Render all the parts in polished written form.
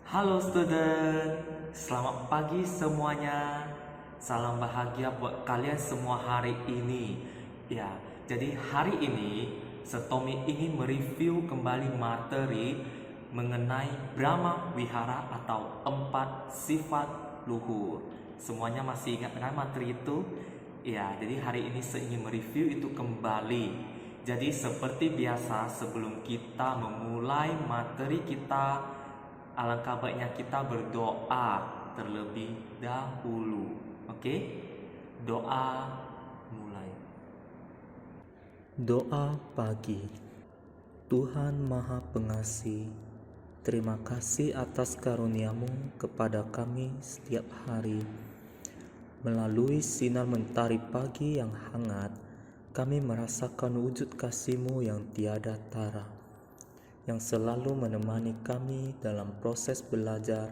Halo student, selamat pagi semuanya. Salam bahagia buat kalian semua hari ini. Ya, jadi hari ini Setomi ingin mereview kembali materi mengenai Brahma Wihara atau 4 sifat luhur. Semuanya masih ingat dengan materi itu? Ya, jadi hari ini saya ingin mereview itu kembali. Jadi seperti biasa sebelum kita memulai materi kita, alangkah baiknya kita berdoa terlebih dahulu. Oke? Doa mulai. Doa pagi. Tuhan Maha Pengasih, terima kasih atas karunia-Mu kepada kami setiap hari. Melalui sinar mentari pagi yang hangat, kami merasakan wujud kasih-Mu yang tiada tara, yang selalu menemani kami dalam proses belajar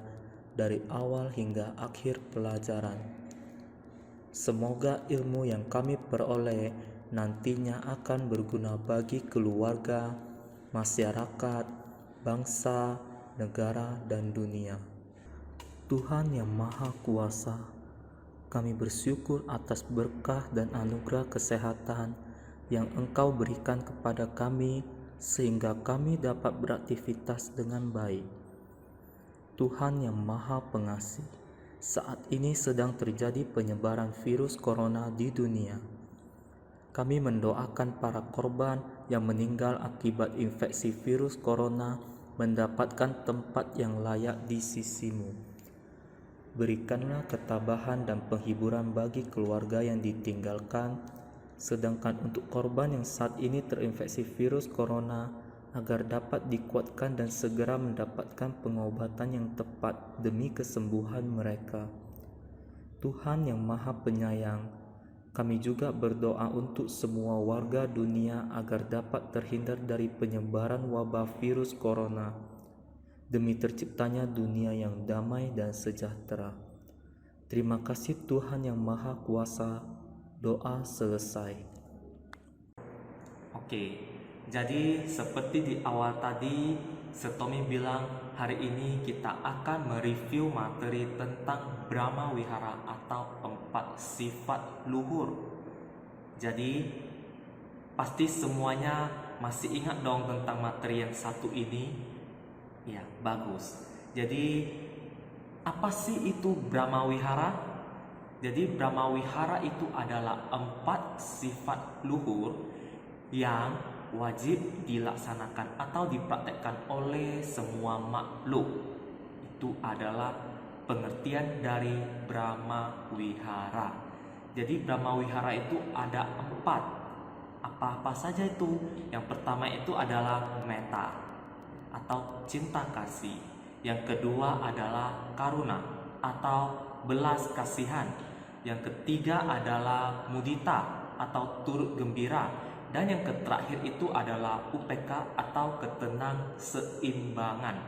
dari awal hingga akhir pelajaran. Semoga ilmu yang kami peroleh nantinya akan berguna bagi keluarga, masyarakat, bangsa, negara, dan dunia. Tuhan yang Maha Kuasa, kami bersyukur atas berkah dan anugerah kesehatan yang Engkau berikan kepada kami sehingga kami dapat beraktivitas dengan baik. Tuhan yang Maha Pengasih, saat ini sedang terjadi penyebaran virus corona di dunia. Kami mendoakan para korban yang meninggal akibat infeksi virus corona mendapatkan tempat yang layak di sisi-Mu. Berikanlah ketabahan dan penghiburan bagi keluarga yang ditinggalkan, sedangkan untuk korban yang saat ini terinfeksi virus corona, agar dapat dikuatkan dan segera mendapatkan pengobatan yang tepat demi kesembuhan mereka. Tuhan yang Maha Penyayang, kami juga berdoa untuk semua warga dunia agar dapat terhindar dari penyebaran wabah virus corona, demi terciptanya dunia yang damai dan sejahtera. Terima kasih Tuhan yang Maha Kuasa. Doa selesai. Oke. Jadi seperti di awal tadi Setomi bilang hari ini kita akan mereview materi tentang Brahma Wihara atau 4 sifat luhur. Jadi pasti semuanya masih ingat dong tentang materi yang satu ini? Ya, bagus. Jadi apa sih itu Brahma Wihara? Jadi Brahma Wihara itu adalah 4 sifat luhur yang wajib dilaksanakan atau dipraktekkan oleh semua makhluk. Itu adalah pengertian dari Brahma Wihara. Jadi Brahma Wihara itu ada 4. Apa-apa saja itu? Yang pertama itu adalah metta atau cinta kasih. Yang kedua adalah karuna atau belas kasihan. Yang ketiga adalah mudita atau turut gembira. Dan yang terakhir itu adalah UPK atau ketenang seimbangan.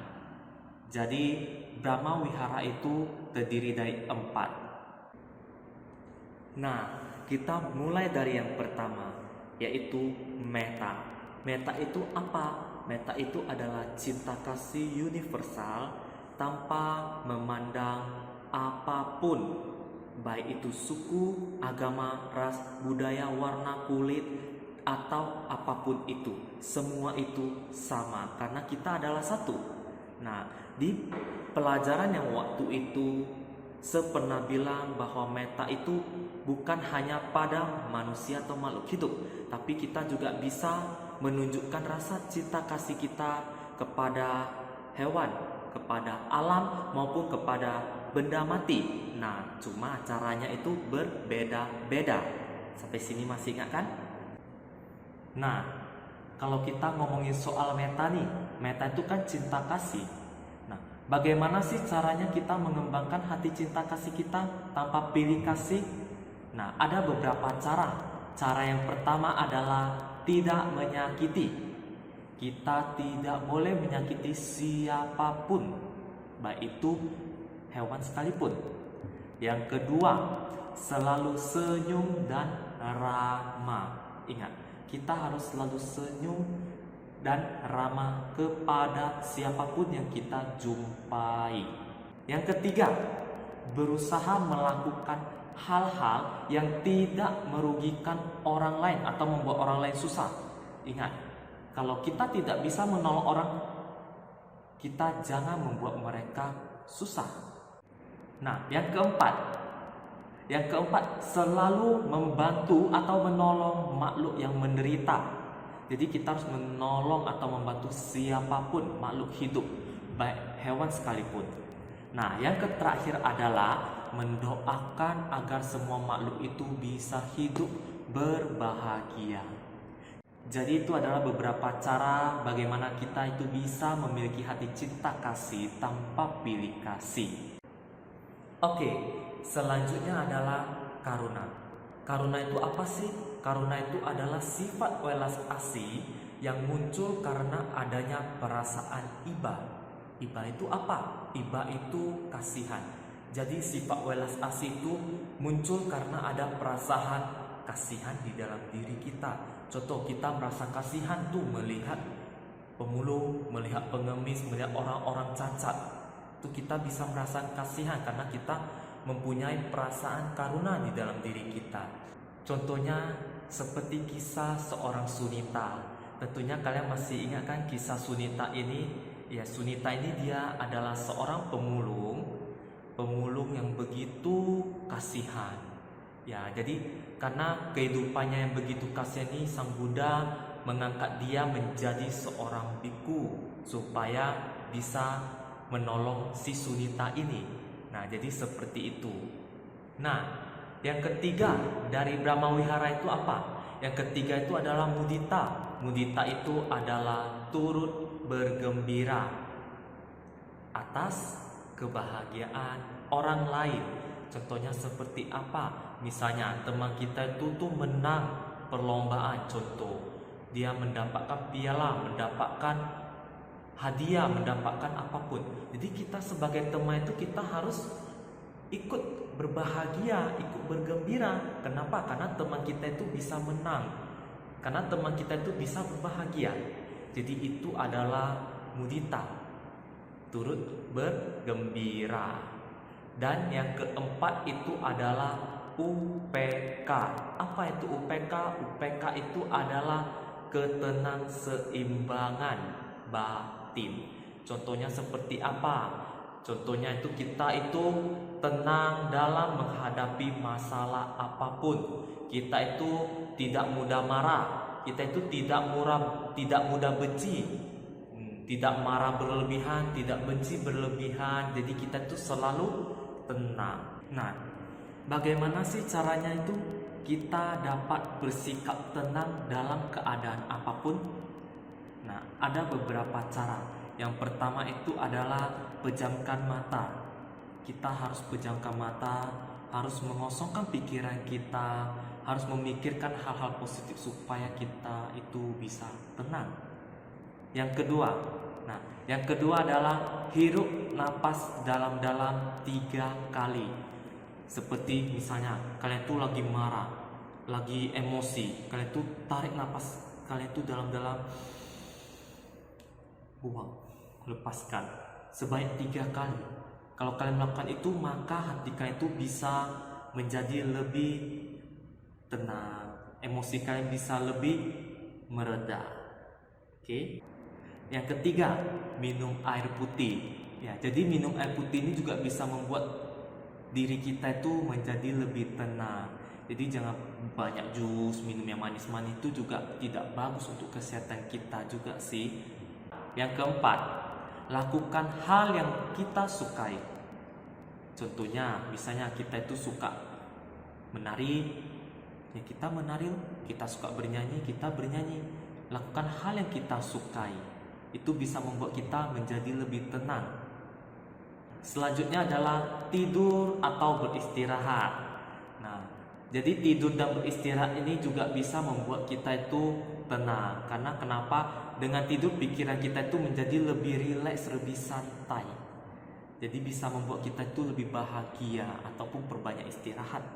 Jadi Brahma Wihara itu terdiri dari 4. Nah, kita mulai dari yang pertama, yaitu metta. Metta itu apa? Metta itu adalah cinta kasih universal tanpa memandang apapun, baik itu suku, agama, ras, budaya, warna kulit, atau apapun itu. Semua itu sama karena kita adalah satu. Nah, di pelajaran yang waktu itu saya pernah bilang bahwa metta itu bukan hanya pada manusia atau makhluk hidup, tapi kita juga bisa menunjukkan rasa cinta kasih kita kepada hewan, kepada alam maupun kepada benda mati. Nah, cuma caranya itu berbeda-beda. Sampai sini masih ingat kan? Nah, kalau kita ngomongin soal metta nih, metta itu kan cinta kasih. Nah, bagaimana sih caranya kita mengembangkan hati cinta kasih kita tanpa pilih kasih? Nah, ada beberapa cara. Cara yang pertama adalah tidak menyakiti. Kita tidak boleh menyakiti siapapun, baik itu hewan sekalipun. Yang kedua, selalu senyum dan ramah. Ingat, kita harus selalu senyum dan ramah kepada siapapun yang kita jumpai. Yang ketiga, berusaha melakukan hal-hal yang tidak merugikan orang lain atau membuat orang lain susah. Ingat, kalau kita tidak bisa menolong orang, kita jangan membuat mereka susah. Nah, yang keempat, selalu membantu atau menolong makhluk yang menderita. Jadi kita harus menolong atau membantu siapapun makhluk hidup, baik hewan sekalipun. Nah, yang terakhir adalah mendoakan agar semua makhluk itu bisa hidup berbahagia. Jadi itu adalah beberapa cara bagaimana kita itu bisa memiliki hati cinta kasih tanpa pilih kasih. Oke, selanjutnya adalah karuna. Karuna itu apa sih? Karuna itu adalah sifat welas asih yang muncul karena adanya perasaan iba. Iba itu apa? Iba itu kasihan. Jadi sifat welas asih itu muncul karena ada perasaan kasihan di dalam diri kita. Contoh, kita merasa kasihan tuh melihat pemulung, melihat pengemis, melihat orang-orang cacat. Itu kita bisa merasa kasihan karena kita mempunyai perasaan karuna di dalam diri kita. Contohnya seperti kisah seorang Sunita. Tentunya kalian masih ingat kan kisah Sunita ini? Ya, Sunita ini dia adalah seorang pemulung yang begitu kasihan. Ya, jadi karena kehidupannya yang begitu kasihan ini, Sang Buddha mengangkat dia menjadi seorang biku supaya bisa menolong si Sunita ini. Nah, jadi seperti itu. Nah, yang ketiga dari Brahma Wihara itu apa? Yang ketiga itu adalah mudita. Mudita itu adalah turut bergembira atas kebahagiaan orang lain. Contohnya seperti apa? Misalnya teman kita itu tuh menang perlombaan, contoh dia mendapatkan piala, mendapatkan hadiah, mendapatkan apapun. Jadi kita sebagai teman itu kita harus ikut berbahagia, ikut bergembira. Kenapa? Karena teman kita itu bisa menang, karena teman kita itu bisa berbahagia. Jadi itu adalah mudita, turut bergembira. Dan yang keempat itu adalah UPK. Apa itu UPK? UPK itu adalah ketenangseimbangan batin. Contohnya seperti apa? Contohnya itu kita itu tenang dalam menghadapi masalah apapun. Kita itu tidak mudah marah. Kita itu tidak mudah benci. Tidak marah berlebihan, tidak benci berlebihan. Jadi kita itu selalu tenang. Nah, bagaimana sih caranya itu kita dapat bersikap tenang dalam keadaan apapun? Nah, ada beberapa cara. Yang pertama itu adalah pejamkan mata. Kita harus pejamkan mata, harus mengosongkan pikiran kita, harus memikirkan hal-hal positif supaya kita itu bisa tenang. Yang kedua adalah hirup napas dalam-dalam 3 kali. Seperti misalnya kalian tuh lagi marah, lagi emosi, kalian tuh tarik napas kalian tuh dalam-dalam, buang, lepaskan sebanyak 3 kali. Kalau kalian melakukan itu, maka hati kalian itu bisa menjadi lebih tenang, emosi kalian bisa lebih mereda. Oke. Yang ketiga, minum air putih. Ya, jadi minum air putih ini juga bisa membuat diri kita itu menjadi lebih tenang. Jadi jangan banyak jus, minum yang manis-manis itu juga tidak bagus untuk kesehatan kita juga sih. Yang keempat, lakukan hal yang kita sukai. Contohnya, misalnya kita itu suka menari, ya kita menari. Kita suka bernyanyi, kita bernyanyi. Lakukan hal yang kita sukai. Itu bisa membuat kita menjadi lebih tenang. Selanjutnya adalah tidur atau beristirahat. Nah, jadi tidur dan beristirahat ini juga bisa membuat kita itu tenang. Karena kenapa? Dengan tidur pikiran kita itu menjadi lebih rileks, lebih santai. Jadi bisa membuat kita itu lebih bahagia ataupun perbanyak istirahat.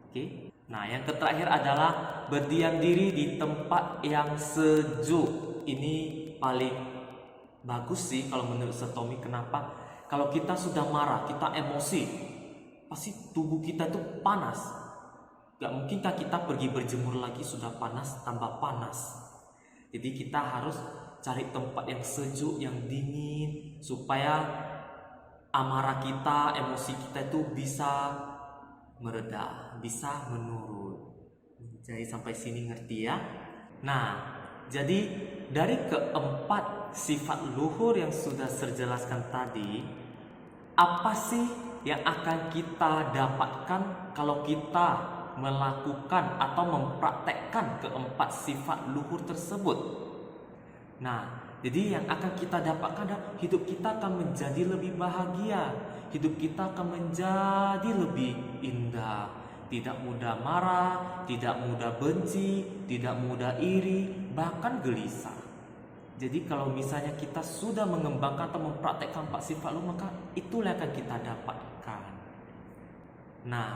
Oke. Nah, yang terakhir adalah berdiam diri di tempat yang sejuk. ini paling bagus sih kalau menurut Satomi. Kenapa? Kalau kita sudah marah, kita emosi, pasti tubuh kita itu panas. Gak mungkinkah kita pergi berjemur lagi, sudah panas tambah panas. Jadi kita harus cari tempat yang sejuk, yang dingin, supaya amarah kita, emosi kita itu bisa mereda, bisa menurun. Jadi sampai sini ngerti ya? Nah, jadi dari keempat sifat luhur yang sudah saya jelaskan tadi, apa sih yang akan kita dapatkan kalau kita melakukan atau mempraktekkan keempat sifat luhur tersebut? Nah, jadi yang akan kita dapatkan adalah hidup kita akan menjadi lebih bahagia, hidup kita akan menjadi lebih indah, tidak mudah marah, tidak mudah benci, tidak mudah iri, bahkan gelisah. Jadi kalau misalnya kita sudah mengembangkan atau mempraktekkan empat sifat luhur, maka itulah yang akan kita dapatkan. Nah,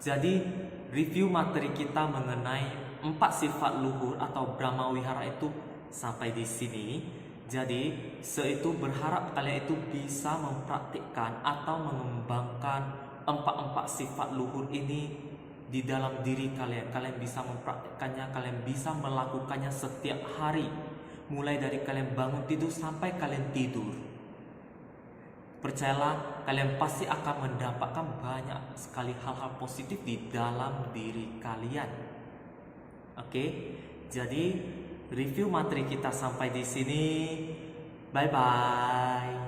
jadi review materi kita mengenai empat sifat luhur atau Brahma Wihara itu sampai di sini. Jadi saya itu berharap kalian itu bisa mempraktikkan atau mengembangkan empat sifat luhur ini di dalam diri kalian. Kalian bisa mempraktikkannya, kalian bisa melakukannya setiap hari, mulai dari kalian bangun tidur sampai kalian tidur. Percayalah, kalian pasti akan mendapatkan banyak sekali hal-hal positif di dalam diri kalian. Oke, jadi review materi kita sampai di sini. Bye bye.